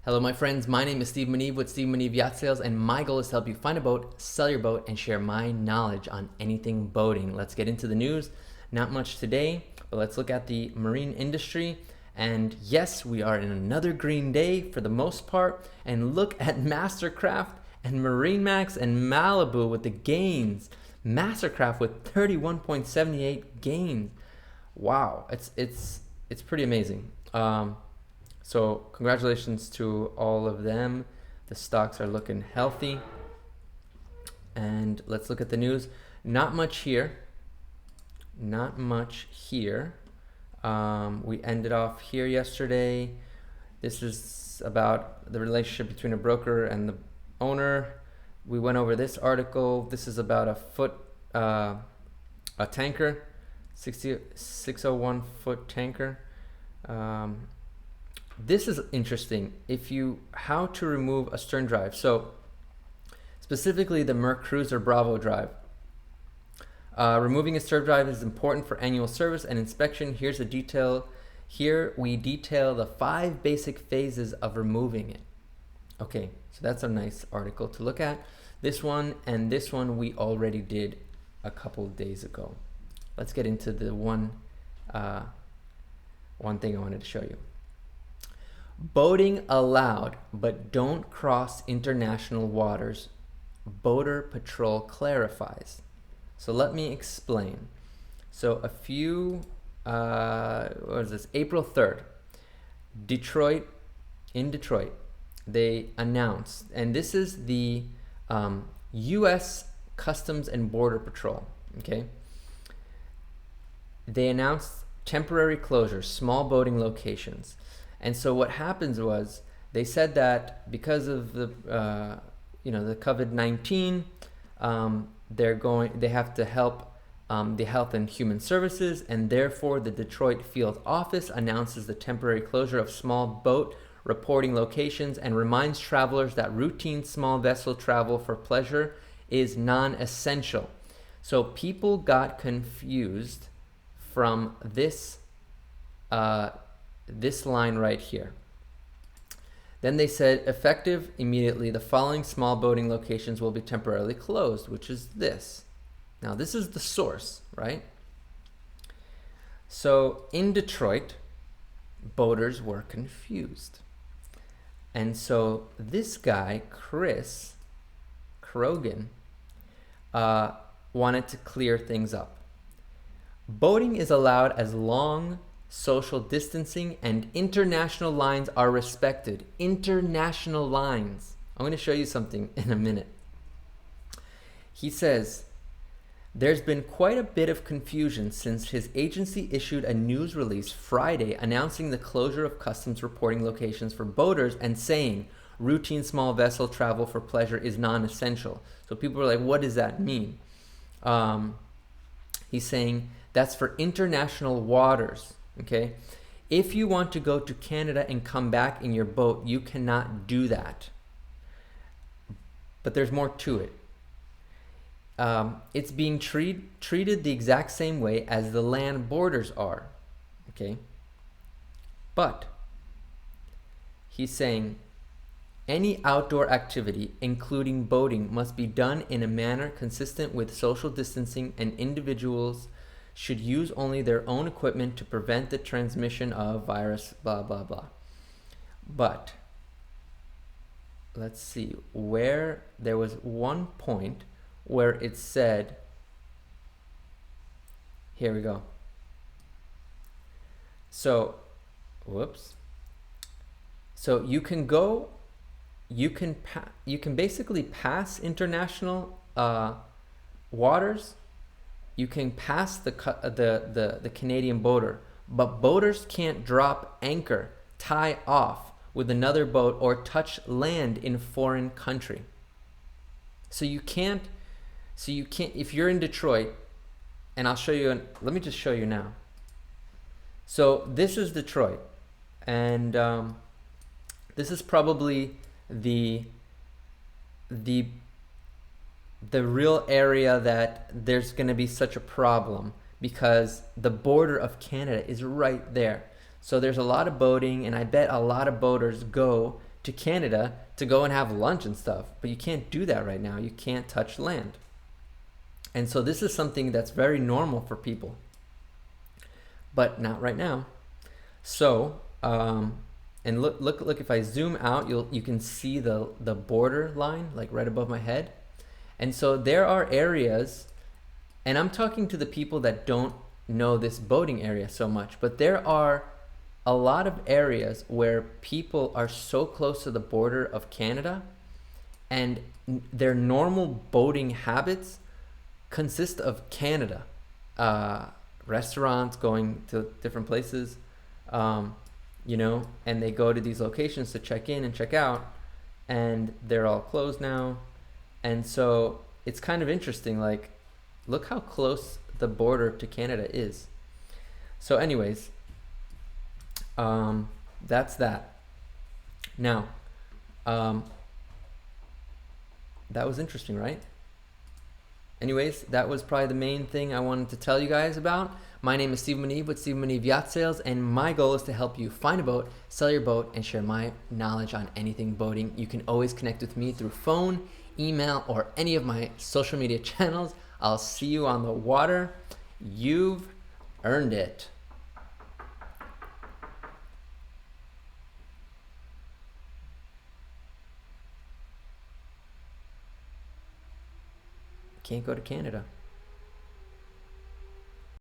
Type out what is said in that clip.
Hello, my friends. My name is Steve Munive with Steve Munive Yacht Sales, and my goal is to help you find a boat, sell your boat, and share my knowledge on anything boating. Let's get into the news. Not much today, but let's look at the marine industry. And yes, we are in another green day for the most part. And look at Mastercraft and MarineMax and Malibu with the gains. Mastercraft with 31.78 gains. Wow, it's pretty amazing. So congratulations to all of them. The stocks are looking healthy. And let's look at the news. Not much here. Not much here. We ended off here yesterday. This is about the relationship between a broker and the owner. We went over this article. This is about a tanker, 601 foot tanker. This is interesting. How to remove a stern drive. So specifically the Merc Cruiser Bravo drive. Removing a stern drive is important for annual service and inspection. Here's a detail. Here we detail the 5 basic phases of removing it. Okay, so that's a nice article to look at. This one and this one we already did a couple of days ago. Let's get into the one thing I wanted to show you. Boating allowed, but don't cross international waters. Boater Patrol clarifies. So let me explain. So April 3rd, in Detroit, they announced, and this is the U.S. Customs and Border Patrol, okay? They announced temporary closures, small boating locations. And so what happens was they said that because of the the COVID-19, they have to help the Health and Human Services, and therefore the Detroit field office announces the temporary closure of small boat reporting locations and reminds travelers that routine small vessel travel for pleasure is non-essential. So people got confused from this line right here. Then they said, effective immediately, the following small boating locations will be temporarily closed, which is this. Now, this is the source, right? So in Detroit, boaters were confused. And so this guy, Chris Krogan, wanted to clear things up. Boating is allowed as long social distancing and international lines are respected. International lines. I'm going to show you something in a minute. He says, there's been quite a bit of confusion since his agency issued a news release Friday announcing the closure of customs reporting locations for boaters and saying routine small vessel travel for pleasure is non-essential. So people were like, what does that mean? He's saying that's for international waters. Okay, if you want to go to Canada and come back in your boat, you cannot do that. But there's more to it. It's being treated the exact same way as the land borders are. Okay, but he's saying any outdoor activity, including boating, must be done in a manner consistent with social distancing, and individuals should use only their own equipment to prevent the transmission of virus, blah, blah, blah. But let's see, where there was one point where it said, here we go. So, whoops. So you can basically pass international waters. You can pass the Canadian border, but boaters can't drop anchor, tie off with another boat, or touch land in a foreign country. So you can't, if you're in Detroit, and I'll show you, let me just show you now. So this is Detroit, and this is probably the real area that there's going to be such a problem, because the border of Canada is right there. So there's a lot of boating, and I bet a lot of boaters go to Canada to go and have lunch and stuff, but you can't do that right now. You can't touch land. And so this is something that's very normal for people, but not right now. So, and look, if I zoom out, you can see the border line, like right above my head. And so there are areas, and I'm talking to the people that don't know this boating area so much, but there are a lot of areas where people are so close to the border of Canada, and their normal boating habits consist of Canada. Restaurants, going to different places, and they go to these locations to check in and check out, and they're all closed now. And so it's kind of interesting, like, look how close the border to Canada is. So anyways, that's that. Now, that was interesting, right? Anyways, that was probably the main thing I wanted to tell you guys about. My name is Steve Munive with Steve Munive Yacht Sales, and my goal is to help you find a boat, sell your boat, and share my knowledge on anything boating. You can always connect with me through phone, email, or any of my social media channels. I'll see you on the water. You've earned it. Can't go to Canada.